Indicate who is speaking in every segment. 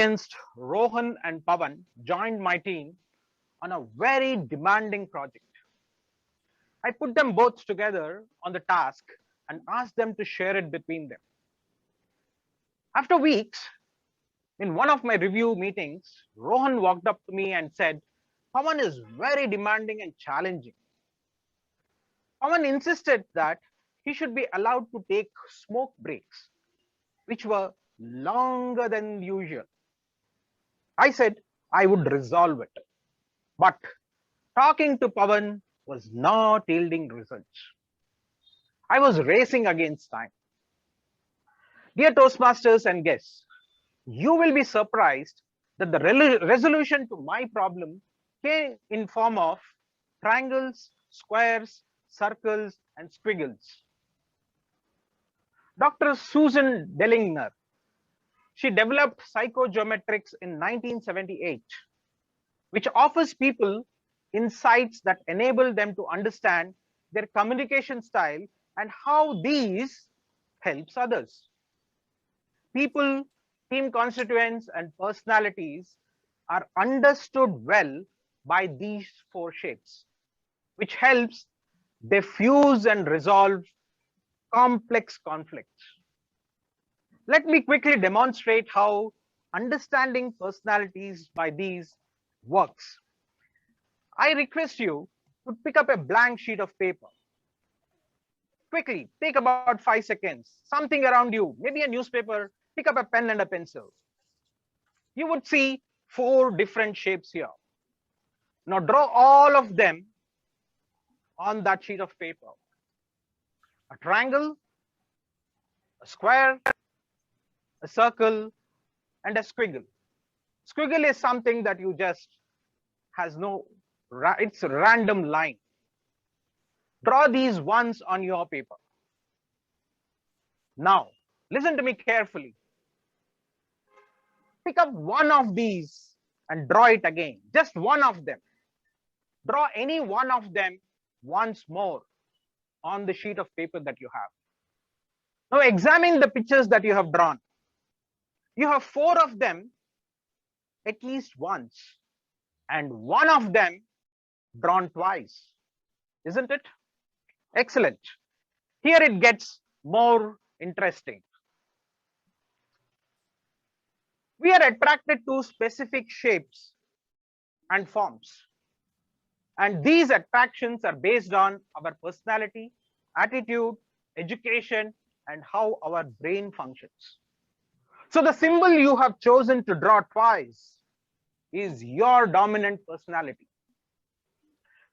Speaker 1: experienced Rohan and Pawan joined my team on a very demanding project. I put them both together on the task and asked them to share it between them. After weeks, in one of my review meetings, Rohan walked up to me and said, Pawan is very demanding and challenging. Pawan insisted that he should be allowed to take smoke breaks, which were longer than usual. I said I would resolve it, but talking to Pawan was not yielding results. I was racing against time. Dear Toastmasters and guests, you will be surprised that the resolution to my problem came in form of triangles, squares, circles, and squiggles. Dr. Susan Dellinger, she developed psychogeometrics in 1978, which offers people insights that enable them to understand their communication style and how these helps others. People, team constituents, and personalities are understood well by these four shapes, which helps diffuse and resolve complex conflicts. Let me quickly demonstrate how understanding personalities by these works. I request you to pick up a blank sheet of paper. Quickly, take about 5 seconds, something around you, maybe a newspaper, pick up a pen and a pencil. You would see four different shapes here. Now draw all of them on that sheet of paper. A triangle, a square, a circle, and a squiggle. Squiggle is something that you just has no, it's a random line. Draw these ones on your paper. Now, listen to me carefully. Pick up one of these and draw it again, just one of them. Draw any one of them once more on the sheet of paper that you have. Now examine the pictures that you have drawn. You have four of them at least once, and one of them drawn twice, isn't it? Excellent. Here it gets more interesting. We are attracted to specific shapes and forms. And these attractions are based on our personality, attitude, education, and how our brain functions. So the symbol you have chosen to draw twice is your dominant personality.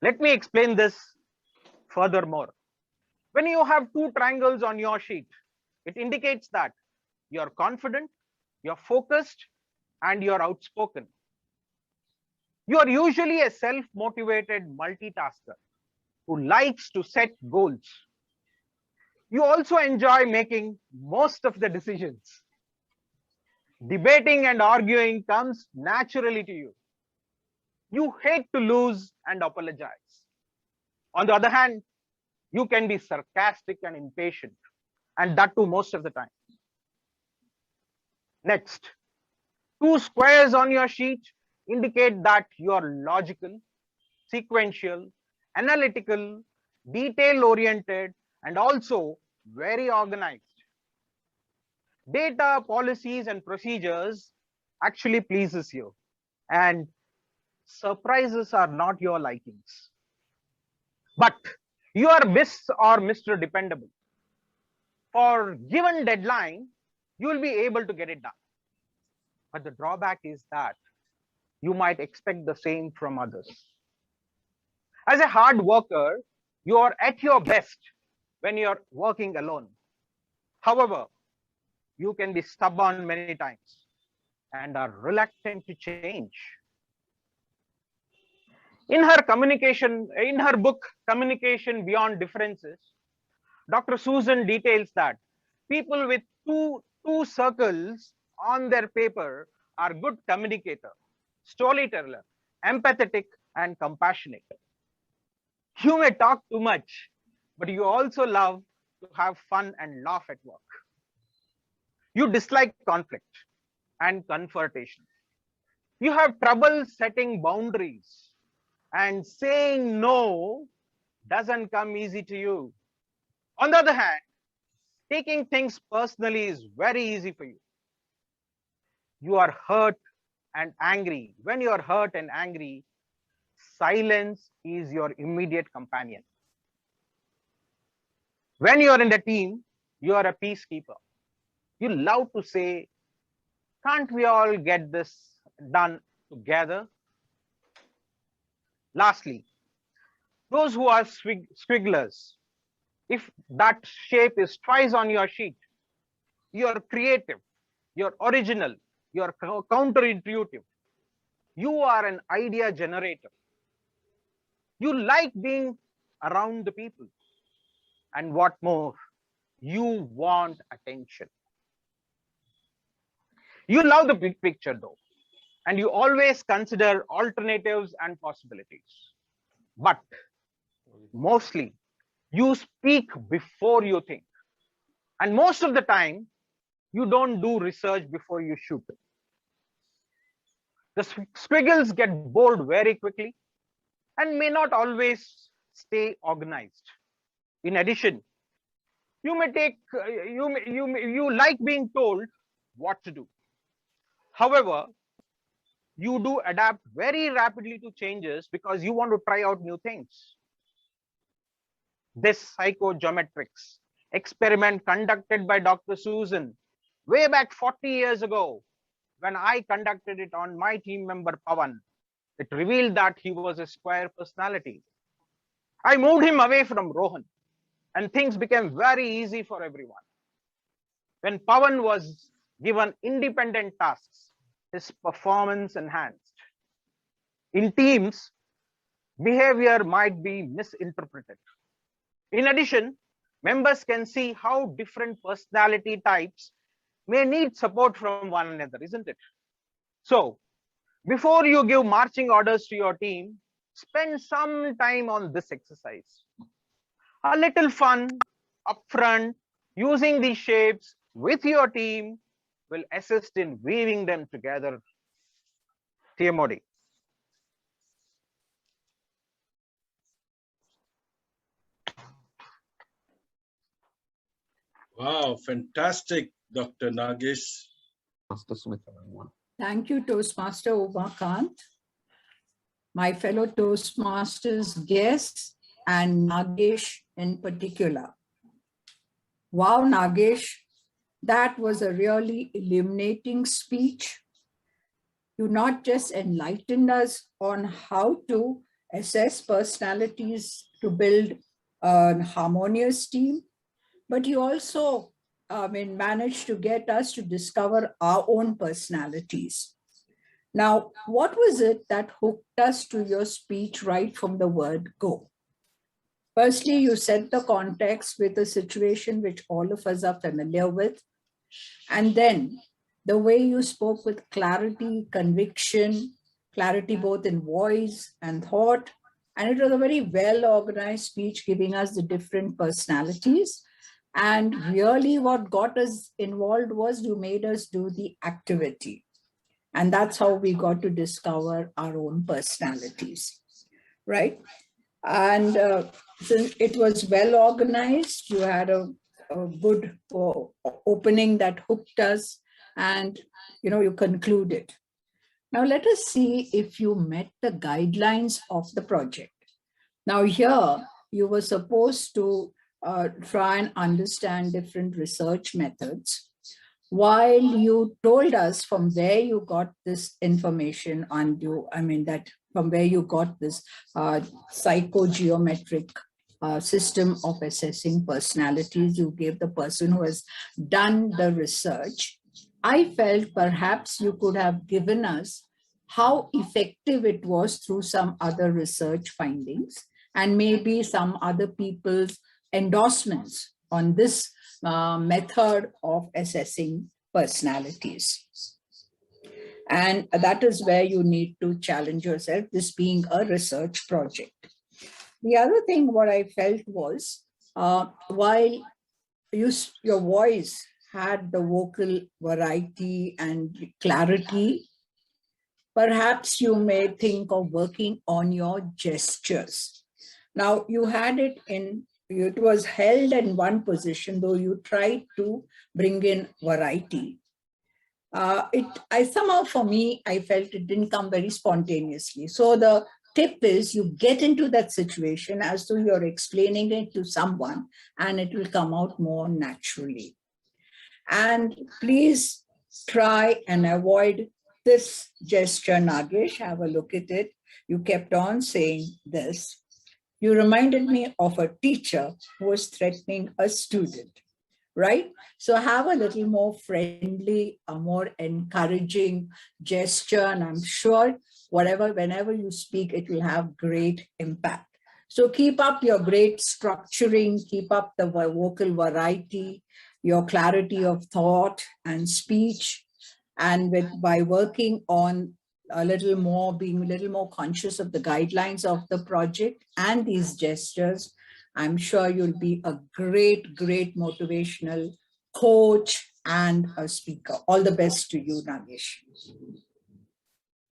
Speaker 1: Let me explain this furthermore. When you have two triangles on your sheet, it indicates that you're confident, you're focused, and you're outspoken. You are usually a self-motivated multitasker who likes to set goals. You also enjoy making most of the decisions. Debating and arguing comes naturally to you. You hate to lose and apologize. On the other hand, you can be sarcastic and impatient, and that too most of the time. Next, two squares on your sheet indicate that you are logical, sequential, analytical, detail-oriented, and also very organized. Data, policies, and procedures actually pleases you, and surprises are not your likings. But you are Miss or Mr. Dependable. For given deadline, you will be able to get it done. But the drawback is that you might expect the same from others. As a hard worker, you are at your best when you are working alone. However, you can be stubborn many times and are reluctant to change. In her book, Communication Beyond Differences, Dr. Susan details that people with two circles on their paper are good communicator, storyteller, empathetic, and compassionate. You may talk too much, but you also love to have fun and laugh at work. You dislike conflict. and confrontation. You have trouble setting boundaries, and saying no doesn't come easy to you. On the other hand, taking things personally is very easy for you. You are hurt and angry. When you are hurt and angry, silence is your immediate companion. When you are in the team, you are a peacekeeper. You love to say, can't we all get this done together? Lastly, those who are squigglers, if that shape is twice on your sheet, you're creative, you're original, you're counterintuitive. You are an idea generator. You like being around the people. And what more, you want attention. You love the big picture though, and you always consider alternatives and possibilities. But mostly, you speak before you think. And most of the time, you don't do research before you shoot. The squiggles get bored very quickly and may not always stay organized. In addition, you may take you like being told what to do. However, you do adapt very rapidly to changes because you want to try out new things. This psychogeometrics experiment conducted by Dr. Susan way back 40 years ago, when I conducted it on my team member Pawan, it revealed that he was a square personality. I moved him away from Rohan, and things became very easy for everyone. When Pawan was given independent tasks, his performance enhanced. In teams, behavior might be misinterpreted. In addition, members can see how different personality types may need support from one another, isn't it? So, before you give marching orders to your team, spend some time on this exercise. A little fun upfront, using these shapes with your team will assist in weaving them together. TMOD.
Speaker 2: Wow, fantastic, Dr. Nagesh.
Speaker 3: Thank you, Toastmaster Umakant, my fellow Toastmasters guests, and Nagesh in particular. Wow, Nagesh, that was a really illuminating speech. You not just enlightened us on how to assess personalities to build a harmonious team, but you also managed to get us to discover our own personalities. Now, what was it that hooked us to your speech right from the word go? Firstly, you set the context with a situation which all of us are familiar with. And then the way you spoke with clarity, conviction, clarity both in voice and thought. And it was a very well-organized speech giving us the different personalities. And really what got us involved was you made us do the activity. And that's how we got to discover our own personalities, right? And since it was well organized, you had a good opening that hooked us, and you concluded. Now let us see if you met the guidelines of the project. Now here you were supposed to try and understand different research methods, while you told us from where you got this information on that from where you got this psychogeometric system of assessing personalities. You gave the person who has done the research. I felt perhaps you could have given us how effective it was through some other research findings and maybe some other people's endorsements on this method of assessing personalities. And that is where you need to challenge yourself, this being a research project. The other thing what I felt was, while your voice had the vocal variety and clarity, perhaps you may think of working on your gestures. Now, you had it was held in one position, though you tried to bring in variety. I somehow, for me, I felt it didn't come very spontaneously. So the tip is you get into that situation as though you're explaining it to someone, and it will come out more naturally. And please try and avoid this gesture, Nagesh. Have a look at it. You kept on saying this. You reminded me of a teacher who was threatening a student, right? So have a little more friendly, a more encouraging gesture, and I'm sure whenever you speak, it will have great impact. So keep up your great structuring, keep up the vocal variety, your clarity of thought and speech, and by working on a little more, being a little more conscious of the guidelines of the project and these gestures, I'm sure you'll be a great, great motivational coach and a speaker. All the best to you, Nagesh.